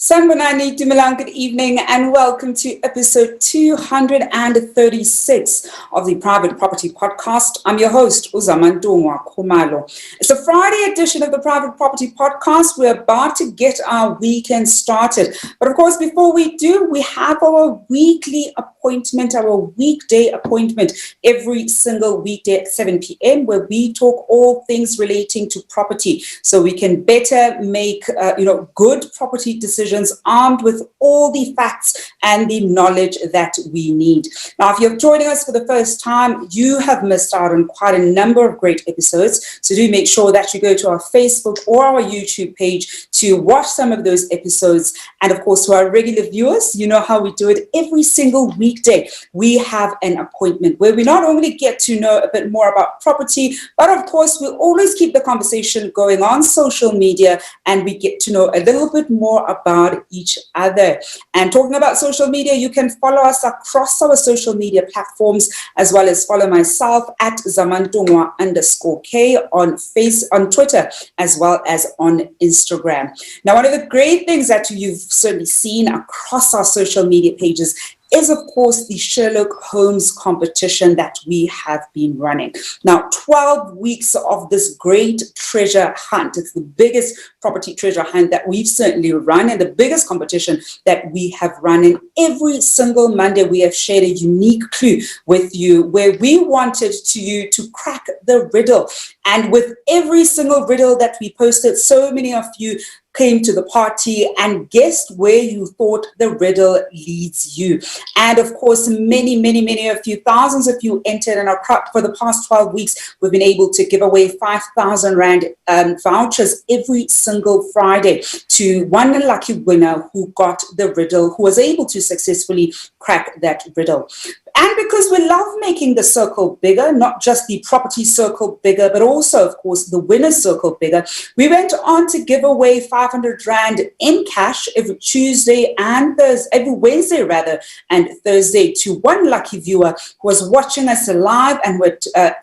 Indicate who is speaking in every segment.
Speaker 1: Sanbonani Dumilang, good evening and welcome to episode 236 of the Private Property Podcast. I'm your host, Uzamantungwa Khumalo. It's a Friday edition of the Private Property Podcast. We're about to get our weekend started. But of course, before we do, we have our weekly appointment, our weekday appointment every single weekday at 7 p.m. where we talk all things relating to property so we can better make good property decisions armed with all the facts and the knowledge that we need. Now, if you're joining us for the first time, you have missed out on quite a number of great episodes. So do make sure that you go to our Facebook or our YouTube page to watch some of those episodes. And of course, to our regular viewers, you know how we do it every single weekday. We have an appointment where we not only get to know a bit more about property, but of course, we'll always keep the conversation going on social media and we get to know a little bit more about each other. And talking about social media, you can follow us across our social media platforms, as well as follow myself at Zamantungwa_K on Twitter, as well as on Instagram. Now, one of the great things that you've certainly seen across our social media pages is, of course, the Sherlock Holmes competition that we have been running. Now, 12 weeks of this great treasure hunt. It's the biggest property treasure hunt that we've certainly run and the biggest competition that we have run. And every single Monday, we have shared a unique clue with you where we wanted you to crack the riddle. And with every single riddle that we posted, so many of you came to the party and guessed where you thought the riddle leads you. And of course, many of you, thousands of you entered, and for the past 12 weeks, we've been able to give away 5,000 Rand vouchers every single Friday to one lucky winner who got the riddle, who was able to successfully crack that riddle. And because we love making the circle bigger, not just the property circle bigger, but also, of course, the winner's circle bigger, we went on to give away 500 Rand in cash every Tuesday and every Wednesday and Thursday to one lucky viewer who was watching us live and who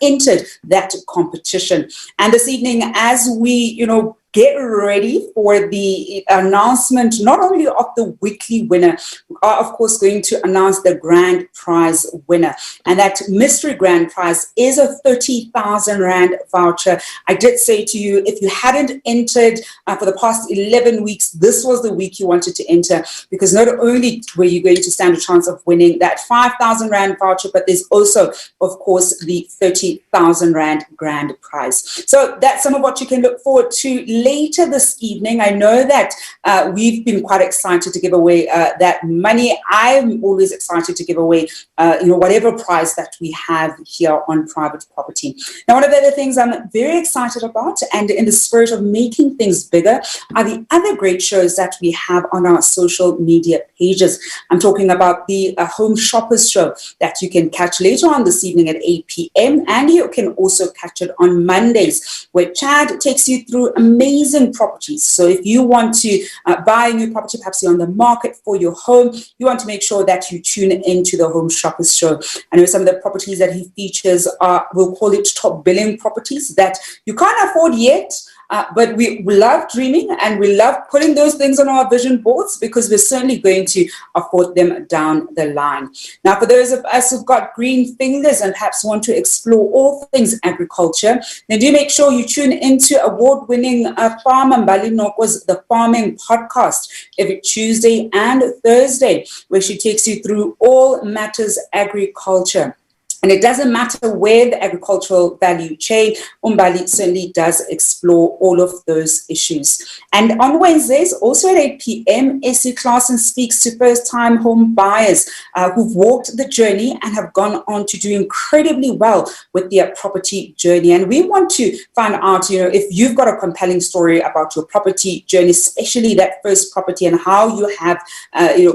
Speaker 1: entered that competition. And this evening, as we, get ready for the announcement, not only of the weekly winner, we are, of course, going to announce the grand prize winner. And that mystery grand prize is a 30,000 Rand voucher. I did say to you, if you hadn't entered for the past 11 weeks, this was the week you wanted to enter, because not only were you going to stand a chance of winning that 5,000 Rand voucher, but there's also, of course, the 30,000 Rand grand prize. So that's some of what you can look forward to later this evening. I know that we've been quite excited to give away that money. I'm always excited to give away, whatever prize that we have here on Private Property. Now, one of the other things I'm very excited about, and in the spirit of making things bigger, are the other great shows that we have on our social media pages. I'm talking about the Home Shoppers Show that you can catch later on this evening at 8 p.m. And you can also catch it on Mondays, where Chad takes you through amazing properties. So if you want to buy a new property, perhaps you're on the market for your home, you want to make sure that you tune into the Home Shoppers Show. I know some of the properties that he features are, we'll call it top billing properties that you can't afford yet, but we love dreaming and we love putting those things on our vision boards because we're certainly going to afford them down the line. Now, for those of us who've got green fingers and perhaps want to explore all things agriculture, then do make sure you tune into award-winning farmer Mbali Nokwa's The Farming Podcast every Tuesday and Thursday, where she takes you through all matters agriculture. And it doesn't matter where the agricultural value chain, Umbali certainly does explore all of those issues. And on Wednesdays, also at 8 p.m., SC Clarkson speaks to first-time home buyers who've walked the journey and have gone on to do incredibly well with their property journey. And we want to find out, if you've got a compelling story about your property journey, especially that first property and how you have,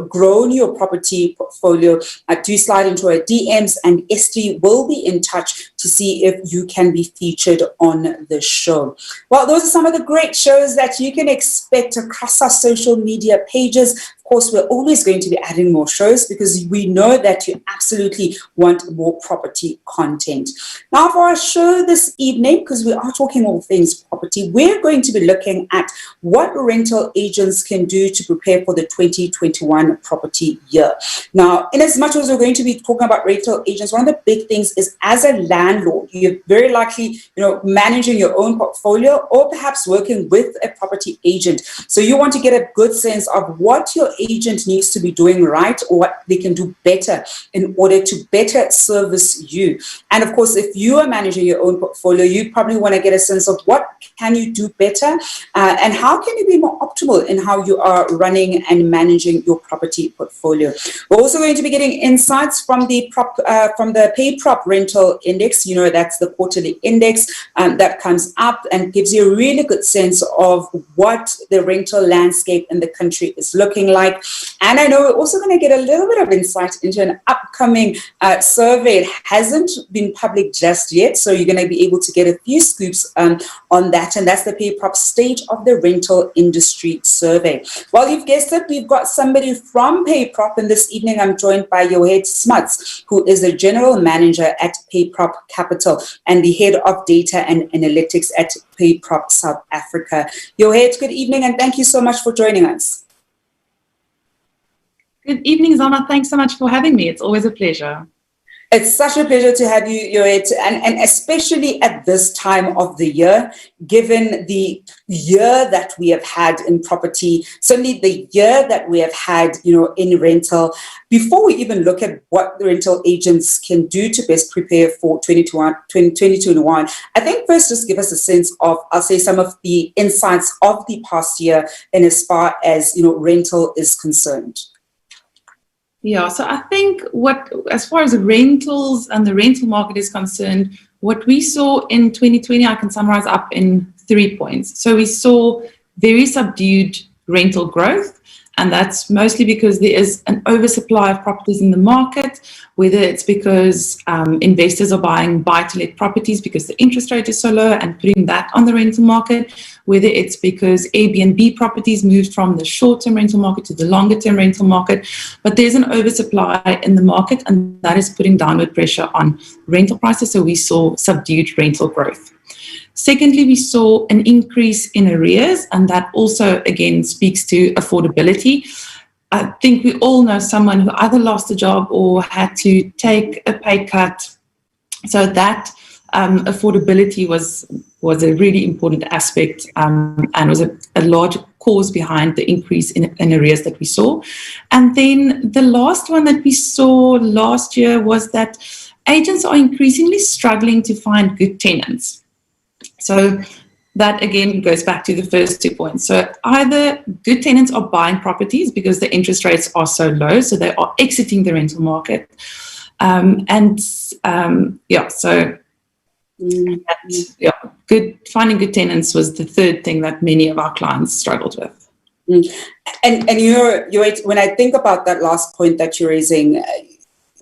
Speaker 1: grown your property portfolio, do slide into our DMs and ST will be in touch to see if you can be featured on the show. Well, those are some of the great shows that you can expect across our social media pages. Of course, we're always going to be adding more shows because we know that you absolutely want more property content. Now, for our show this evening, because we are talking all things property, we're going to be looking at what rental agents can do to prepare for the 2021 property year. Now, in as much as we're going to be talking about rental agents, one of the big things is, as a landlord, you're very likely, managing your own portfolio or perhaps working with a property agent. So you want to get a good sense of what your agent needs to be doing right or what they can do better in order to better service you. And of course, if you are managing your own portfolio, you probably want to get a sense of what can you do better and how can you be more optimal in how you are running and managing your property portfolio. We're also going to be getting insights from the Payprop rental index. That's the quarterly index that comes up and gives you a really good sense of what the rental landscape in the country is looking like. And I know we're also going to get a little bit of insight into an upcoming survey. It hasn't been public just yet, so you're going to be able to get a few scoops on that, and that's the Payprop State of the Rental Industry Survey. Well, you've guessed it, we've got somebody from Payprop, and this evening I'm joined by Johette Smuts, who is the General Manager at Payprop Capital and the Head of Data and Analytics at Payprop South Africa. Johette, good evening, and thank you so much for joining us.
Speaker 2: Good evening, Zama. Thanks so much for having me. It's always a pleasure.
Speaker 1: It's such a pleasure to have you, Johette, and especially at this time of the year, given the year that we have had in property, certainly the year that we have had, in rental. Before we even look at what the rental agents can do to best prepare for 2021, I think first just give us a sense of, I'll say, some of the insights of the past year and as far as, rental is concerned.
Speaker 2: Yeah, so I think as far as rentals and the rental market is concerned, what we saw in 2020, I can summarize up in 3 points. So we saw very subdued rental growth, and that's mostly because there is an oversupply of properties in the market, whether it's because investors are buying buy-to-let properties because the interest rate is so low and putting that on the rental market, whether it's because Airbnb properties moved from the short-term rental market to the longer-term rental market. But there's an oversupply in the market, and that is putting downward pressure on rental prices. So we saw subdued rental growth. Secondly, we saw an increase in arrears, and that also, again, speaks to affordability. I think we all know someone who either lost a job or had to take a pay cut. So that affordability was a really important aspect and was a large cause behind the increase in arrears that we saw. And then the last one that we saw last year was that agents are increasingly struggling to find good tenants. So that, again, goes back to the first 2 points. So either good tenants are buying properties because the interest rates are so low, so they are exiting the rental market. Finding good tenants was the third thing that many of our clients struggled with.
Speaker 1: And when I think about that last point that you're raising,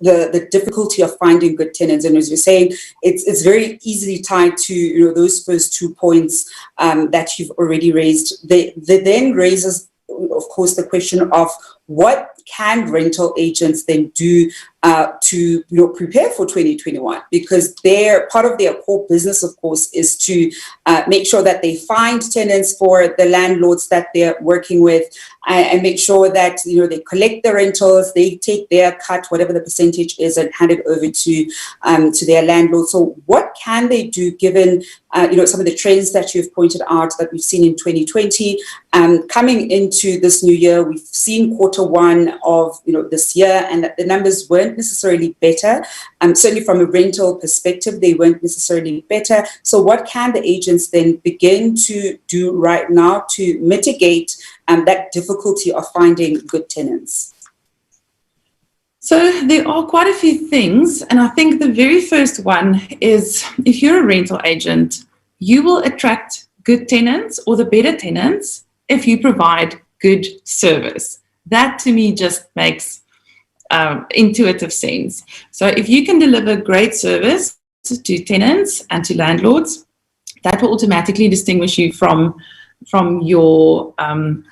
Speaker 1: the difficulty of finding good tenants, and as you're saying, it's very easily tied to those first 2 points that you've already raised. They then raises, of course, the question of what can rental agents then do to prepare for 2021, because part of their core business, of course, is to make sure that they find tenants for the landlords that they're working with, and make sure that they collect the rentals, they take their cut, whatever the percentage is, and hand it over to their landlord. So what can they do given some of the trends that you've pointed out that we've seen in 2020 coming into this new year? We've seen Q1 of this year, and that the numbers weren't necessarily better. Certainly from a rental perspective, they weren't necessarily better. So what can the agents then begin to do right now to mitigate that difficulty of finding good tenants?
Speaker 2: So there are quite a few things, and I think the very first one is, if you're a rental agent, you will attract good tenants or the better tenants if you provide good service. That to me just makes intuitive sense. So if you can deliver great service to tenants and to landlords, that will automatically distinguish you from from your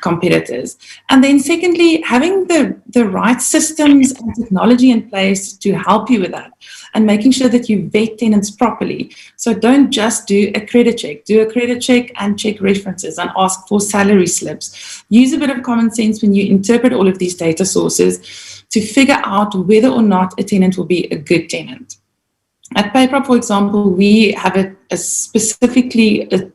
Speaker 2: competitors. And then secondly, having the right systems and technology in place to help you with that, and making sure that you vet tenants properly. So don't just do a credit check. Do a credit check and check references and ask for salary slips. Use a bit of common sense when you interpret all of these data sources to figure out whether or not a tenant will be a good tenant. At Payprop, for example, we have a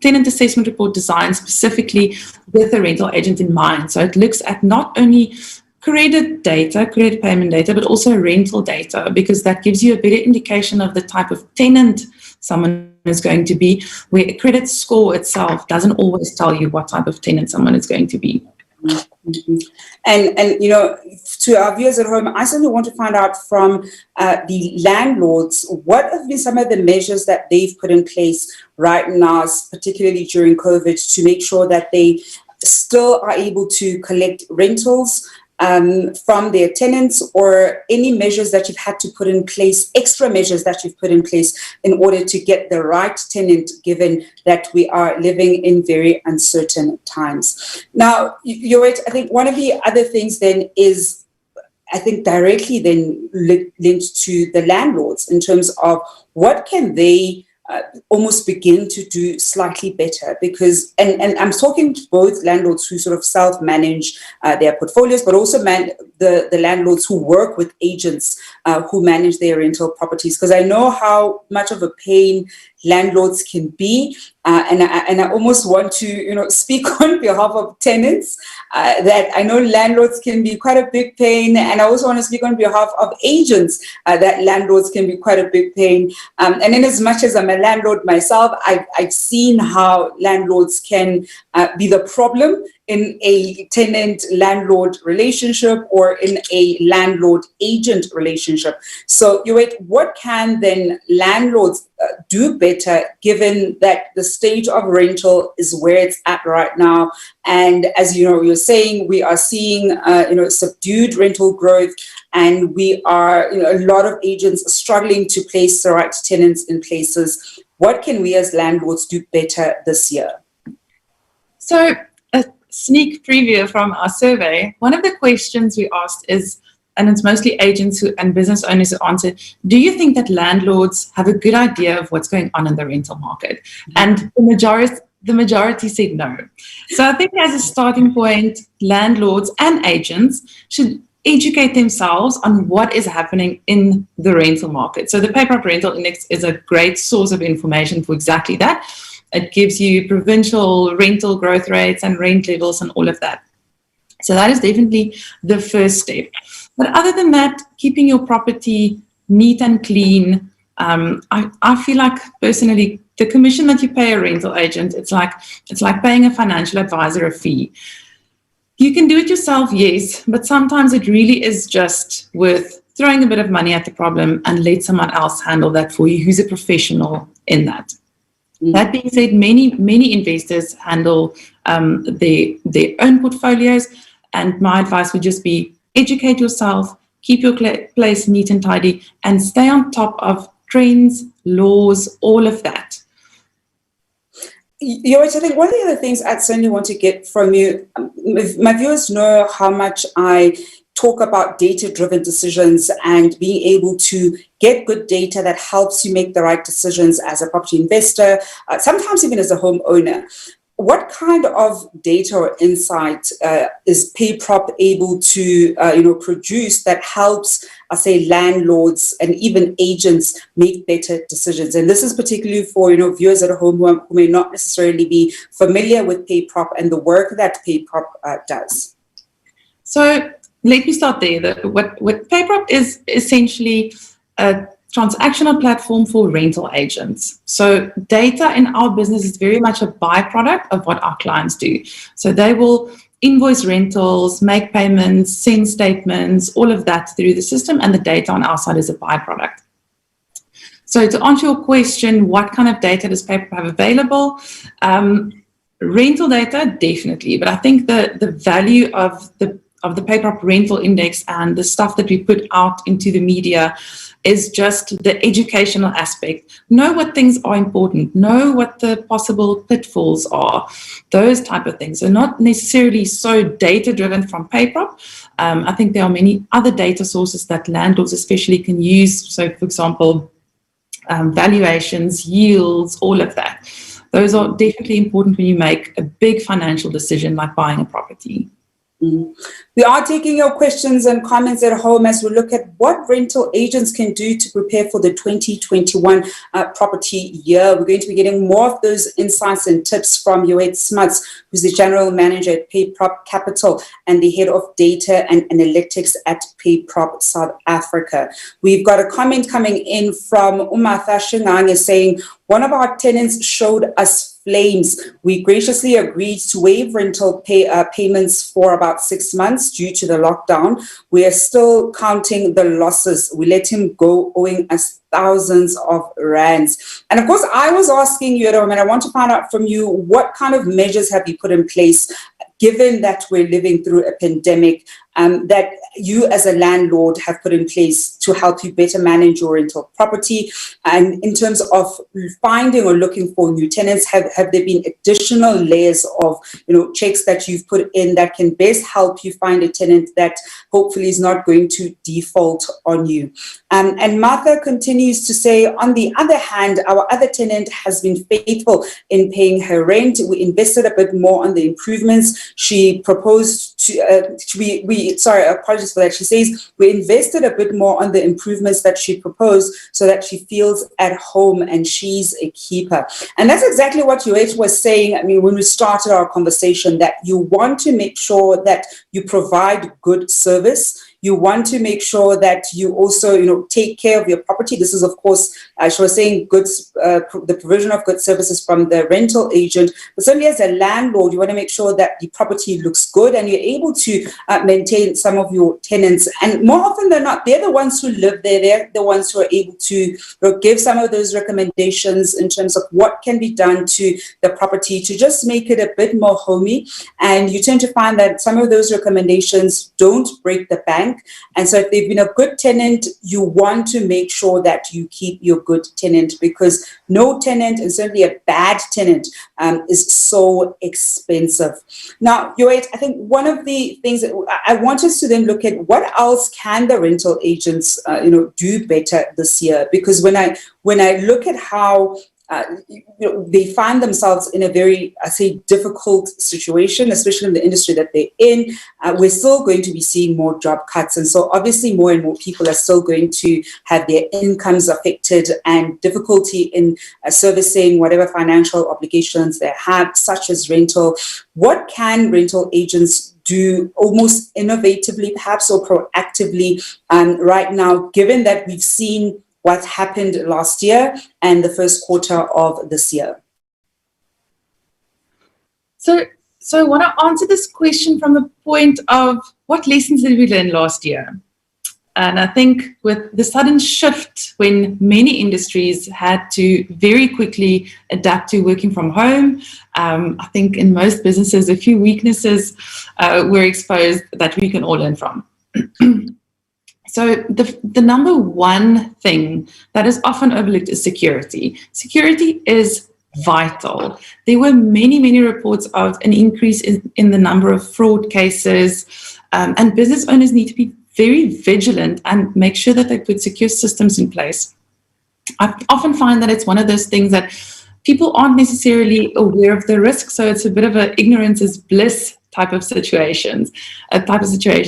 Speaker 2: tenant assessment report designed specifically with the rental agent in mind. So it looks at not only credit payment data, but also rental data, because that gives you a better indication of the type of tenant someone is going to be, where a credit score itself doesn't always tell you what type of tenant someone is going to be.
Speaker 1: Mm-hmm. And to our viewers at home, I certainly want to find out from the landlords, what have been some of the measures that they've put in place right now, particularly during COVID, to make sure that they still are able to collect rentals from their tenants, or any measures that you've had to put in place, extra measures that you've put in place in order to get the right tenant, given that we are living in very uncertain times. Now, Johette, I think one of the other things then is, I think directly then linked to the landlords in terms of what can they almost begin to do slightly better, because, and I'm talking to both landlords who sort of self-manage their portfolios, but also the landlords who work with agents who manage their rental properties, because I know how much of a pain landlords can be, and I almost want to speak on behalf of tenants that I know landlords can be quite a big pain, and I also want to speak on behalf of agents that landlords can be quite a big pain. And in as much as I'm a landlord myself, I've seen how landlords can be the problem in a tenant-landlord relationship or in a landlord-agent relationship. So, Johette, what can then landlords do better, given that the stage of rental is where it's at right now? And as you're saying, we are seeing subdued rental growth, and we are a lot of agents struggling to place the right tenants in places. What can we as landlords do better this year?
Speaker 2: So, a sneak preview from our survey, one of the questions we asked is, and it's mostly agents and business owners who answered, do you think that landlords have a good idea of what's going on in the rental market? Mm-hmm. And the majority said no. So I think as a starting point, landlords and agents should educate themselves on what is happening in the rental market. So the Payprop Rental Index is a great source of information for exactly that. It gives you provincial rental growth rates and rent levels and all of that. So that is definitely the first step. But other than that, keeping your property neat and clean, I feel like personally, the commission that you pay a rental agent, it's like paying a financial advisor a fee. You can do it yourself, yes, but sometimes it really is just worth throwing a bit of money at the problem and let someone else handle that for you who's a professional in that. Mm-hmm. That being said, many investors handle their own portfolios, and my advice would just be educate yourself, keep your place neat and tidy, and stay on top of trends, laws, all of that.
Speaker 1: Johette, I think one of the other things I'd certainly want to get from you, my viewers know how much I talk about data-driven decisions and being able to get good data that helps you make the right decisions as a property investor, sometimes even as a homeowner. What kind of data or insight is Payprop able to produce that helps, say, landlords and even agents make better decisions? And this is particularly for viewers at home who may not necessarily be familiar with Payprop and the work that Payprop does.
Speaker 2: So let me start there. What Payprop is essentially a transactional platform for rental agents. So data in our business is very much a byproduct of what our clients do. So they will invoice rentals, make payments, send statements, all of that through the system, and the data on our side is a byproduct. So to answer your question, what kind of data does Payprop have available? Rental data, definitely, but I think the value of the Payprop rental index and the stuff that we put out into the media is just the educational aspect. Know what things are important, know what the possible pitfalls are, those type of things. So not necessarily so data-driven from Payprop. I think there are many other data sources that landlords especially can use. So, for example, valuations, yields, all of that. Those are definitely important when you make a big financial decision like buying a property.
Speaker 1: We are taking your questions and comments at home as we look at what rental agents can do to prepare for the 2021 property year. We're going to be getting more of those insights and tips from Johette Smuts, who's the General Manager at Payprop Capital and the Head of Data and Analytics at Payprop South Africa. We've got a comment coming in from Umatha Shingange saying, one of our tenants showed us flames. We graciously agreed to waive rental payments for about 6 months due to the lockdown. We are still counting the losses. We let him go owing us thousands of rands. And of course, I was asking you, and I want to find out from you, what kind of measures have you put in place, given that we're living through a pandemic, that you as a landlord have put in place to help you better manage your rental property? And in terms of finding or looking for new tenants, have there been additional layers of checks that you've put in that can best help you find a tenant that hopefully is not going to default on you? And Martha continues to say, on the other hand, our other tenant has been faithful in paying her rent. We invested a bit more on the improvements she proposed to, apologies for that. She says, we invested a bit more on the improvements that she proposed so that she feels at home and she's a keeper. And that's exactly what Johette was saying. I mean, when we started our conversation, that you want to make sure that you provide good service. You want to make sure that you also, take care of your property. This is, of course, she was saying the provision of good services from the rental agent. But certainly as a landlord, you want to make sure that the property looks good and you're able to maintain some of your tenants. And more often than not, they're the ones who live there. They're the ones who are able to give some of those recommendations in terms of what can be done to the property to just make it a bit more homey. And you tend to find that some of those recommendations don't break the bank. And so if they've been a good tenant, you want to make sure that you keep your good tenant, because no tenant, and certainly a bad tenant, is so expensive. Now, Johette, I think one of the things that I want us to then look at, what else can the rental agents, do better this year? Because when I look at how they find themselves in a very, difficult situation, especially in the industry that they're in. We're still going to be seeing more job cuts. And so obviously more and more people are still going to have their incomes affected and difficulty in servicing whatever financial obligations they have, such as rental. What can rental agents do almost innovatively, perhaps, or proactively right now, given that we've seen what happened last year and the first quarter of this year?
Speaker 2: So I want to answer this question from the point of what lessons did we learn last year? And I think with the sudden shift when many industries had to very quickly adapt to working from home, I think in most businesses, a few weaknesses were exposed that we can all learn from. So the number one thing that is often overlooked is security. Security is vital. There were many reports of an increase in the number of fraud cases, and business owners need to be very vigilant and make sure that they put secure systems in place. I often find that it's one of those things that people aren't necessarily aware of the risk, so it's a bit of an ignorance is bliss type of situation.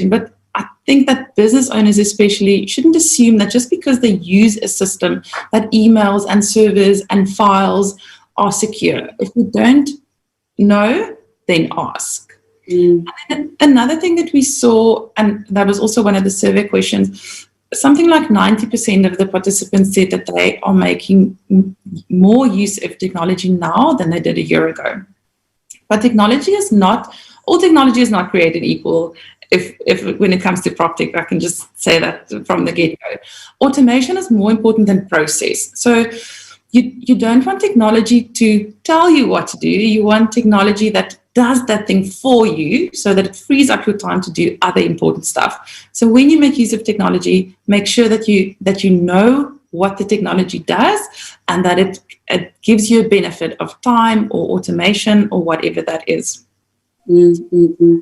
Speaker 2: But I think that business owners especially shouldn't assume that just because they use a system that emails and servers and files are secure. If you don't know, then ask. And then another thing that we saw, and that was also one of the survey questions, something like 90% of the participants said that they are making more use of technology now than they did a year ago. But all technology is not created equal. If when it comes to PropTech, I can just say that from the get-go. Automation is more important than process. So you don't want technology to tell you what to do. You want technology that does that thing for you so that it frees up your time to do other important stuff. So when you make use of technology, make sure that you know what the technology does and that it gives you a benefit of time or automation or whatever that is.
Speaker 1: Mm-hmm.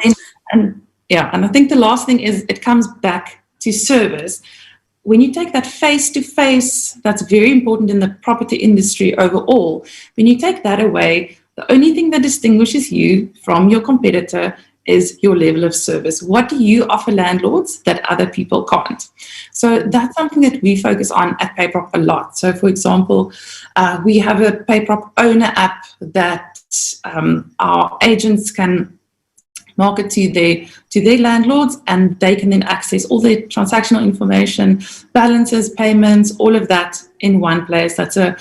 Speaker 2: And I think the last thing is it comes back to service. When you take that face-to-face, that's very important in the property industry overall. When you take that away, the only thing that distinguishes you from your competitor is your level of service. What do you offer landlords that other people can't? So that's something that we focus on at Payprop a lot. So, for example, we have a Payprop owner app that our agents can market to their landlords, and they can then access all their transactional information, balances, payments, all of that in one place. That's a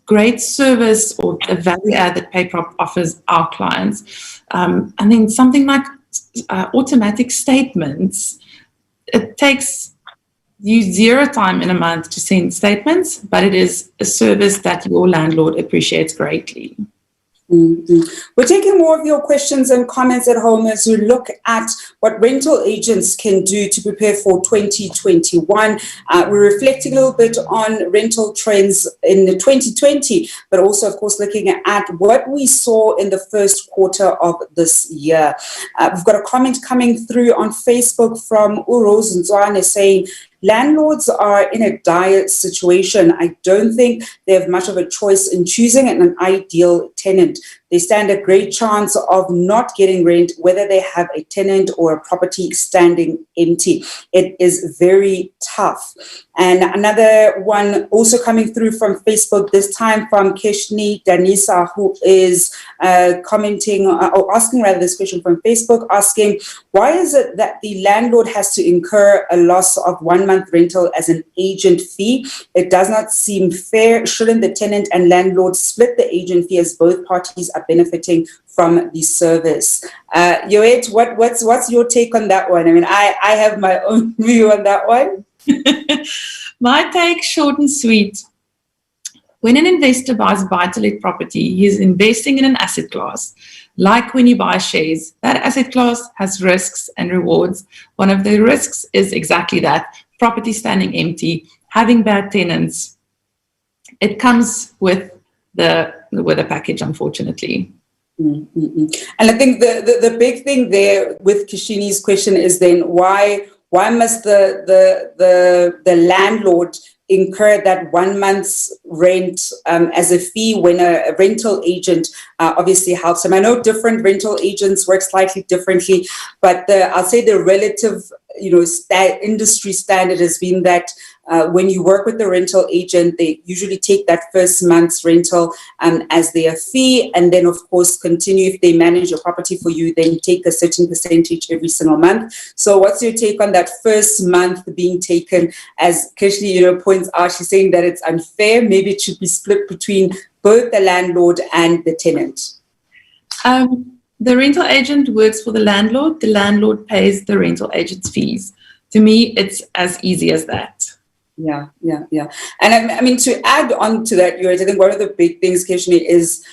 Speaker 2: great service or a value add that Payprop offers our clients. And then something like automatic statements, it takes you 0 time in a month to send statements, but it is a service that your landlord appreciates greatly.
Speaker 1: Mm-hmm. We're taking more of your questions and comments at home as we look at what rental agents can do to prepare for 2021. We're reflecting a little bit on rental trends in the 2020, but also, of course, looking at what we saw in the first quarter of this year. We've got a comment coming through on Facebook from Uros Nzwane saying, landlords are in a dire situation. I don't think they have much of a choice in choosing an ideal tenant. They stand a great chance of not getting rent, whether they have a tenant or a property standing empty. It is very tough. And another one also coming through from Facebook, this time from Keshni Danisa, who is commenting or asking rather this question from Facebook, asking, why is it that the landlord has to incur a loss of 1 month rental as an agent fee? It does not seem fair. Shouldn't the tenant and landlord split the agent fee as both parties are benefiting from the service? Johette, what's your take on that one? I mean, I have my own view on that one.
Speaker 2: My take, short and sweet. When an investor buys a buy-to-let property, he is investing in an asset class. Like when you buy shares, that asset class has risks and rewards. One of the risks is exactly that, property standing empty, having bad tenants. It comes with the package, unfortunately.
Speaker 1: Mm-hmm. And I think the big thing there with Kishini's question is then why must the landlord incur that 1 month's rent as a fee when a rental agent obviously helps them? I know different rental agents work slightly differently, but I'll say the relative industry standard has been that when you work with the rental agent, they usually take that first month's rental as their fee, and then of course continue if they manage your property for you, then take a certain percentage every single month. So what's your take on that first month being taken? As Keshni points out, she's saying that it's unfair. Maybe it should be split between both the landlord and the tenant.
Speaker 2: The rental agent works for the landlord pays the rental agent's fees. To me, it's as easy as that.
Speaker 1: Yeah. And I mean, to add on to that, I think one of the big things, Keshni, is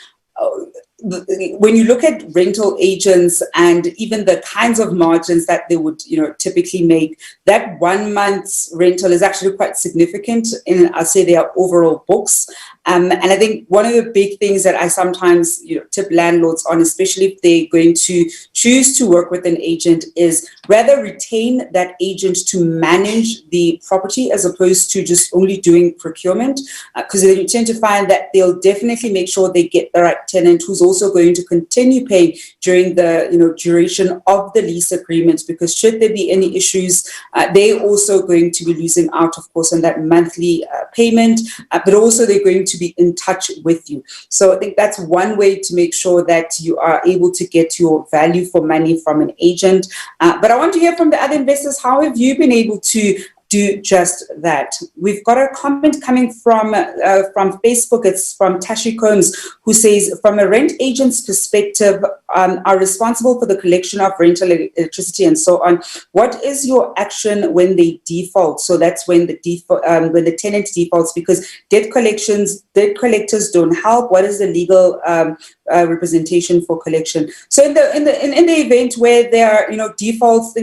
Speaker 1: when you look at rental agents and even the kinds of margins that they would, typically make, that 1 month's rental is actually quite significant in, I'll say, their overall books. And I think one of the big things that I sometimes tip landlords on, especially if they're going to choose to work with an agent, is rather retain that agent to manage the property as opposed to just only doing procurement, because then you tend to find that they'll definitely make sure they get the right tenant who's also going to continue paying during the duration of the lease agreement, because should there be any issues, they're also going to be losing out, of course, on that monthly payment, but also they're going to be in touch with you. So I think that's one way to make sure that you are able to get your value for money from an agent. But I want to hear from the other investors. How have you been able to do just that. We've got a comment coming from Facebook. It's from Tashi Combs, who says, from a rent agent's perspective, are responsible for the collection of rental electricity and so on. What is your action when they default? So that's when the tenant defaults, because debt collectors don't help. What is the legal representation for collection? So in the event where there are defaults,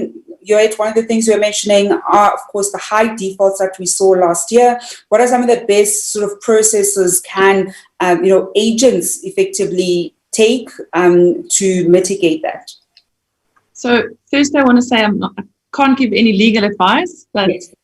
Speaker 1: Johette, one of the things you're mentioning are, of course, the high defaults that we saw last year. What are some of the best sort of processes can agents effectively take to mitigate that?
Speaker 2: So first, I want to say I can't give any legal advice, but
Speaker 1: yes.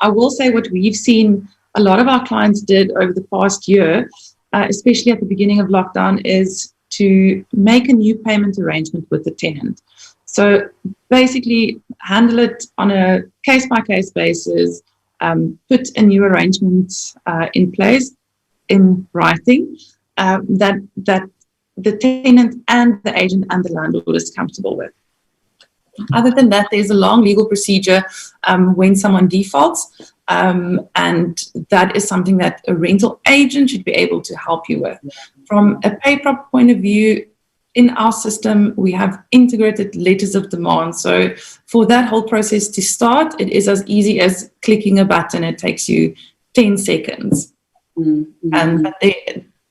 Speaker 2: I will say what we've seen a lot of our clients did over the past year, especially at the beginning of lockdown, is to make a new payment arrangement with the tenant. So basically handle it on a case-by-case basis, put a new arrangement in place in writing that the tenant and the agent and the landlord is comfortable with. Other than that, there's a long legal procedure when someone defaults, and that is something that a rental agent should be able to help you with. From a Payprop point of view, in our system, we have integrated letters of demand. So for that whole process to start, it is as easy as clicking a button. It takes you 10 seconds. Mm-hmm. And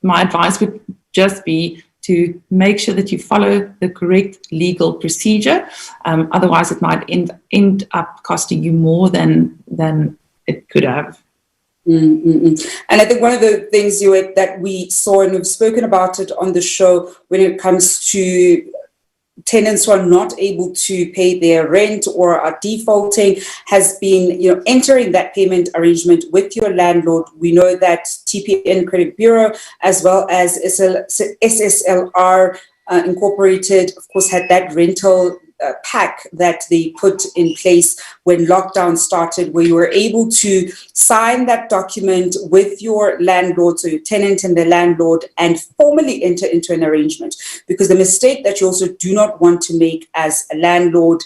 Speaker 2: my advice would just be to make sure that you follow the correct legal procedure. Otherwise, it might end up costing you more than it could have.
Speaker 1: Mm-hmm. And I think one of the things that we saw, and we've spoken about it on the show, when it comes to tenants who are not able to pay their rent or are defaulting, has been entering that payment arrangement with your landlord. We know that TPN Credit Bureau as well as SSLR Incorporated, of course, had that rental pack that they put in place when lockdown started, where you were able to sign that document with your landlord, so your tenant and the landlord, and formally enter into an arrangement. Because the mistake that you also do not want to make as a landlord,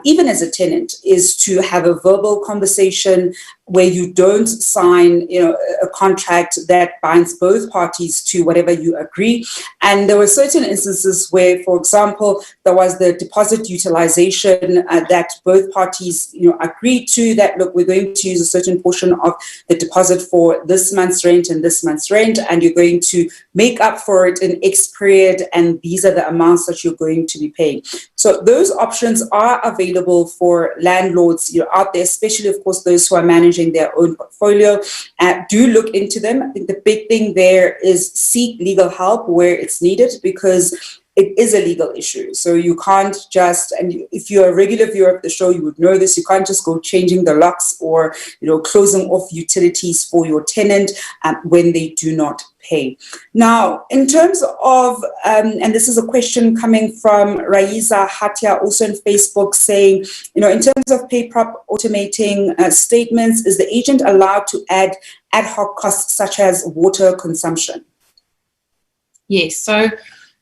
Speaker 1: even as a tenant, is to have a verbal conversation where you don't sign, a contract that binds both parties to whatever you agree. And there were certain instances where, for example, there was the deposit utilization that both parties, agreed to, that, look, we're going to use a certain portion of the deposit for this month's rent and this month's rent, and you're going to make up for it in X period, and these are the amounts that you're going to be paying. So those options are available for landlords out there, especially, of course, those who are managing their own portfolio. Do look into them. I think the big thing there is seek legal help where it's needed, because it is a legal issue. So you can't just, and if you're a regular viewer of the show, you would know this, you can't just go changing the locks or closing off utilities for your tenant when they do not pay. Now, in terms of, and this is a question coming from Raiza Hatia, also on Facebook, saying, in terms of Payprop automating statements, is the agent allowed to add ad hoc costs such as water consumption?
Speaker 2: Yes. So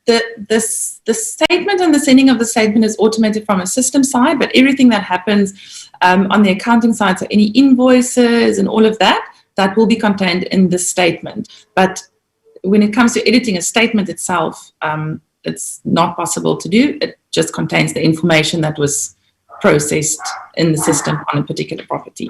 Speaker 2: the statement and the sending of the statement is automated from a system side, but everything that happens on the accounting side, so any invoices and all of that, that will be contained in the statement. But when it comes to editing a statement itself, it's not possible to do. It just contains the information that was processed in the system on a particular property.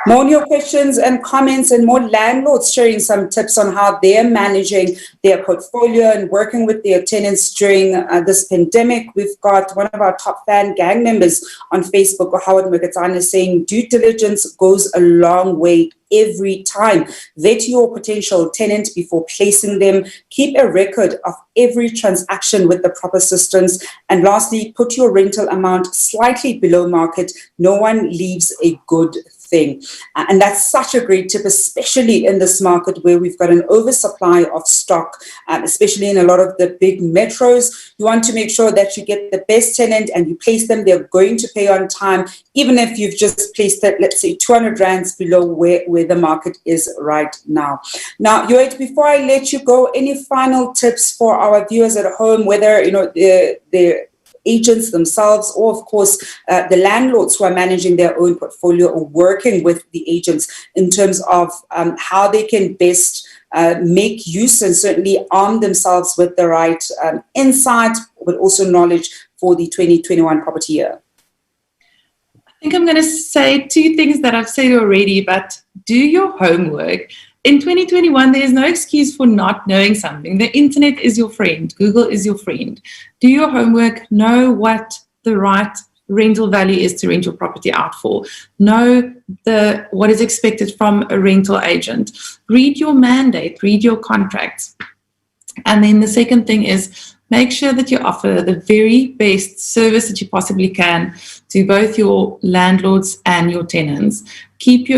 Speaker 1: More on your questions and comments, and more landlords sharing some tips on how they're managing their portfolio and working with their tenants during this pandemic. We've got one of our top fan gang members on Facebook, Howard Moketsane, saying due diligence goes a long way every time. Vet your potential tenant before placing them. Keep a record of every transaction with the proper systems. And lastly, put your rental amount slightly below market. No one leaves a good thing. And that's such a great tip, especially in this market where we've got an oversupply of stock, especially in a lot of the big metros. You want to make sure that you get the best tenant and you place them. They're going to pay on time, even if you've just placed that, let's say, 200 rands below where the market is right now. Now, Johette, before I let you go, any final tips for our viewers at home, whether they're agents themselves, or of course the landlords who are managing their own portfolio or working with the agents in terms of how they can best make use and certainly arm themselves with the right insight, but also knowledge for the 2021 property year?
Speaker 2: I think I'm going to say two things that I've said already, but do your homework. In 2021, there is no excuse for not knowing something. The internet is your friend. Google is your friend. Do your homework. Know what the right rental value is to rent your property out for. Know what is expected from a rental agent. Read your mandate. Read your contracts. And then the second thing is make sure that you offer the very best service that you possibly can to both your landlords and your tenants. Keep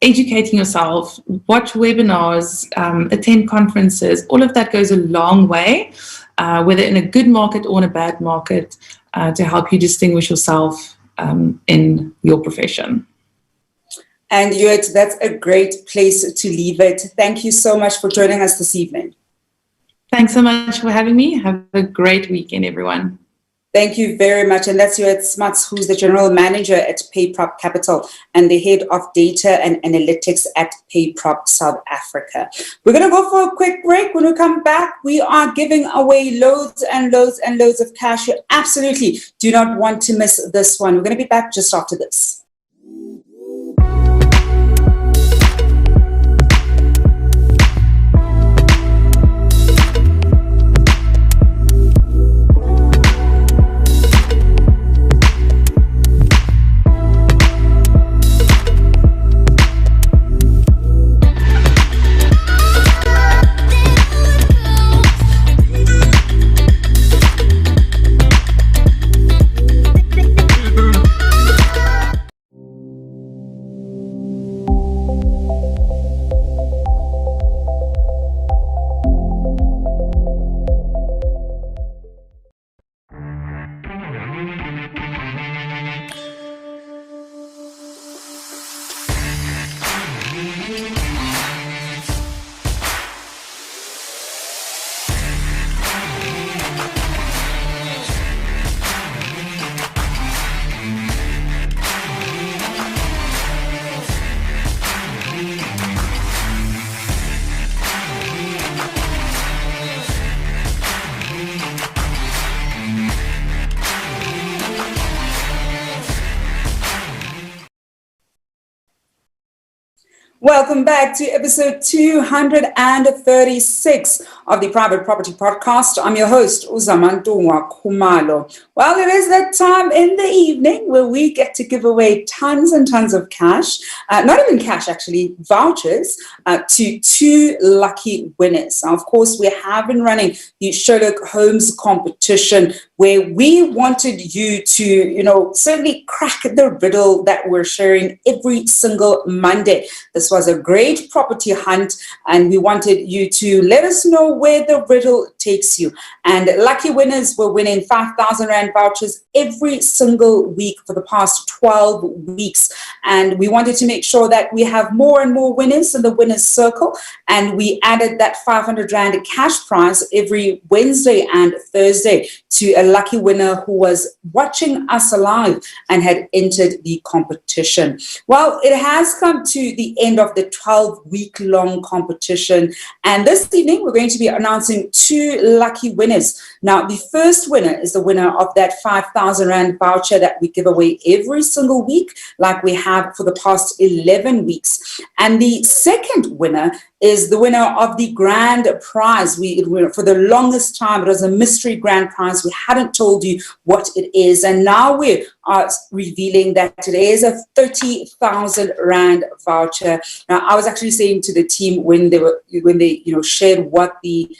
Speaker 2: educating yourself, watch webinars, attend conferences. All of that goes a long way, whether in a good market or in a bad market, to help you distinguish yourself in your profession.
Speaker 1: And Johette, that's a great place to leave it. Thank you so much for joining us this evening.
Speaker 2: Thanks so much for having me. Have a great weekend, everyone.
Speaker 1: Thank you very much. And that's Johette Smuts, who's the General Manager at Payprop Capital and the Head of Data and Analytics at Payprop South Africa. We're going to go for a quick break. When we come back, we are giving away loads and loads and loads of cash. You absolutely do not want to miss this one. We're going to be back just after this. Welcome back to episode 236 of the Private Property Podcast. I'm your host, Uzamantungwa Khumalo. Well, it is that time in the evening where we get to give away tons and tons of cash, not even cash actually, vouchers to two lucky winners. Now, of course, we have been running the Sherlock Holmes competition where we wanted you to, certainly crack the riddle that we're sharing every single Monday. This was a great property hunt, and we wanted you to let us know where the riddle takes you. And lucky winners were winning 5,000 Rand vouchers every single week for the past 12 weeks. And we wanted to make sure that we have more and more winners in the winners circle. And we added that 500 Rand cash prize every Wednesday and Thursday to a lucky winner who was watching us live and had entered the competition. Well, it has come to the end of the 12-week-long competition. And this evening, we're going to be announcing two lucky winners. Now, the first winner is the winner of that 5,000 Rand voucher that we give away every single week, like we have for the past 11 weeks. And the second winner is the winner of the grand prize. For the longest time, it was a mystery grand prize. We hadn't told you what it is. And now we are revealing that it is a 30,000 Rand voucher. Now, I was actually saying to the team when they shared what the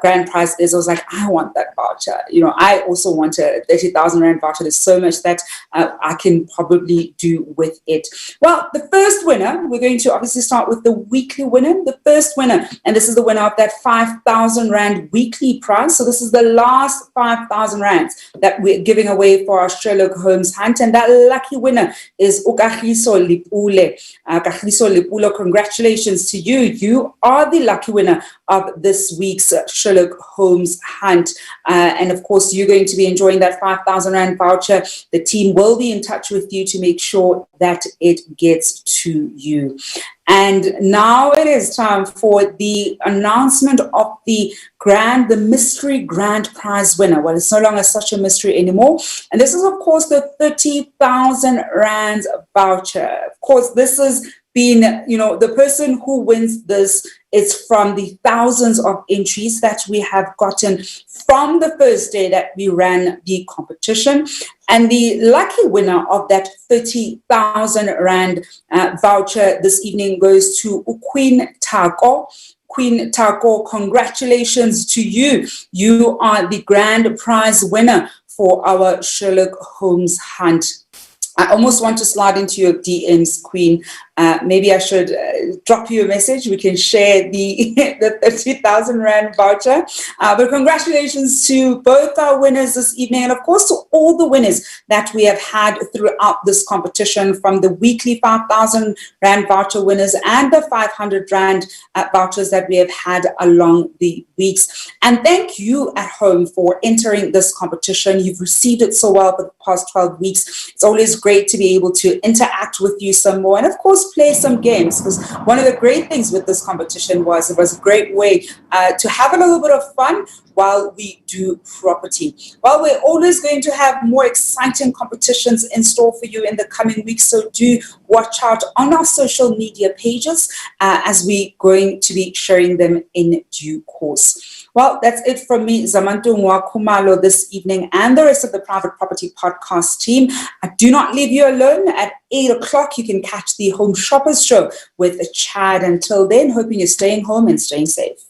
Speaker 1: grand prize is, I was like, I want that voucher. I also want a 30,000 Rand voucher. There's so much that I can probably do with it. Well, the first winner, we're going to obviously start with the weekly winner. The first winner, and this is the winner of that 5,000 Rand weekly prize. So this is the last 5,000 rands that we're giving away for our Sherlock Holmes hunt. And that lucky winner is Kagiso Lipule. Kagiso Lipule, congratulations to you. You are the lucky winner of this week's Sherlock Holmes hunt. And of course, you're going to be enjoying that 5,000 Rand voucher. The team will be in touch with you to make sure that it gets to you. And now it is time for the announcement of the mystery grand prize winner. Well, it's no longer such a mystery anymore. And this is, of course, the 30,000 Rand voucher. Of course, this is being, the person who wins this is from the thousands of entries that we have gotten from the first day that we ran the competition. And the lucky winner of that 30,000 Rand voucher this evening goes to Queen Tako. Queen Tako, congratulations to you. You are the grand prize winner for our Sherlock Holmes hunt. I almost want to slide into your DMs, Queen. Maybe I should drop you a message. We can share the 30,000 Rand voucher. But congratulations to both our winners this evening, and of course to all the winners that we have had throughout this competition, from the weekly 5,000 Rand voucher winners and the 500 Rand vouchers that we have had along the weeks. And thank you at home for entering this competition. You've received it so well for the past 12 weeks. It's always great to be able to interact with you some more, and of course play some games, because one of the great things with this competition was it was a great way to have a little bit of fun while we do property. Well, we're always going to have more exciting competitions in store for you in the coming weeks, so do watch out on our social media pages as we're going to be sharing them in due course. Well, that's it from me, Zamantungwa Khumalo, this evening, and the rest of the Private Property Podcast team. I do not leave you alone. At 8 o'clock, you can catch the Home Shoppers Show with Chad. Until then, hoping you're staying home and staying safe.